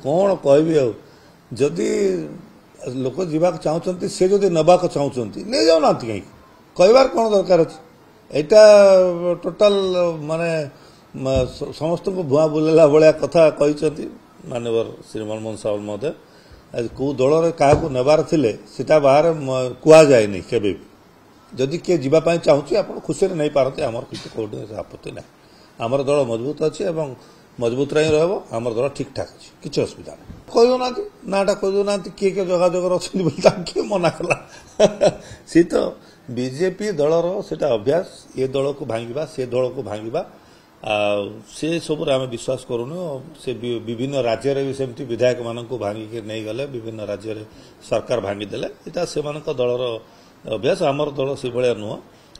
कौन कहबी जदि लोक जावाक चाहते से जदि नबाक चाहते नहीं जाऊना कहीं कहबार कौन दरकार अच्छे यहाँ टोटाल माने समस्त को भुआ बुलेला भाया कथा कहते मानवर श्री मनमोहन सावल महोदय कौ दल क्या नेबार थिले सीटा बाहर कह जाए नहीं केबे जदि किए जावाई चाहूँगी आप खुशी नहीं पारती आमर किसी कौटी आपत्ति ना आमर दल मजबूत अच्छी और मजबूत ही रम दल ठीक ठाक अच्छी किसी असुविधा नहीं कहना नाटा कहना किए किए जोगाजोगर अच्छा किए मना कला सी तो बीजेपी दलर सेटा अभ्यास ये दल को भांगा से दल को भांगा से सब आम विश्वास करूनु से विभिन्न राज्य भी सेमती विधायक मान भांगिक नहीं गले विभिन्न राज्य सरकार भांगीदेले यहाँ से दलर अभ्यास आमर दल से भाया नुह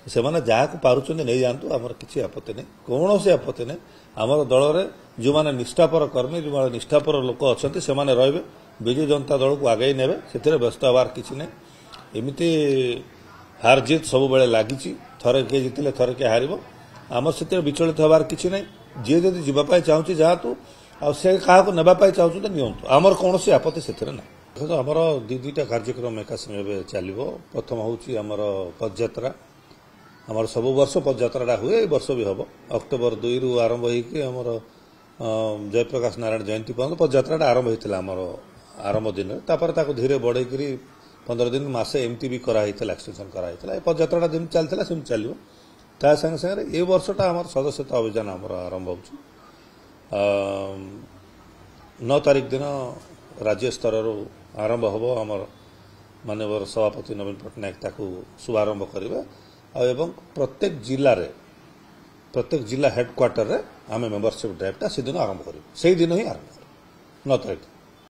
से जहाँ को पार्टी नहीं जातु आमर किसी आपत्ति नहीं कौन से आपत्ति नहीं आमर दल में जो मैंने निष्ठापर कर्मी जो मैंने निष्ठापर लोक अच्छा से रे विजु जनता दल को आगे ने व्यस्त हबार किसी नहीं एमती हार जीत सब बेले लगी थे किए जितले थे किए हार आमर से विचलित हबार किसी नहीं जी जब जावाई चाहूँगी जातु आसे क्या नापी चाहते नियंतु आमर कौन से आपत्ति से ना देखो आमर दुईटा कार्यक्रम एका संगे चलो प्रथम हूँ आमर पदयात्रा आमर सब वर्ष पदयात्रा हुए वर्ष भी हम अक्टोबर 2 रु आरंभ होमर जयप्रकाश नारायण जयंती पर्यटन पदयात्रा आरंभ होता आमर आरंभ दिन धीरे बढ़े 15 दिन मसे एमती भी कराई एक्सटेंशन कराई पदयात्रा दिन चलता सेम चलो ता संगे संगे ये वर्षटा आम सदस्यता अभियान आमर आरंभ हो 9 तारिख दिन राज्य स्तर आरंभ हम आमर मानवर सभापति नवीन पट्टनायक ताकू शुभारंभ करेंगे एवं प्रत्येक जिला हेडक्वार्टर रे आम मेंबरशिप ड्राइव टा से दिन आरंभ कर 9 तारिख।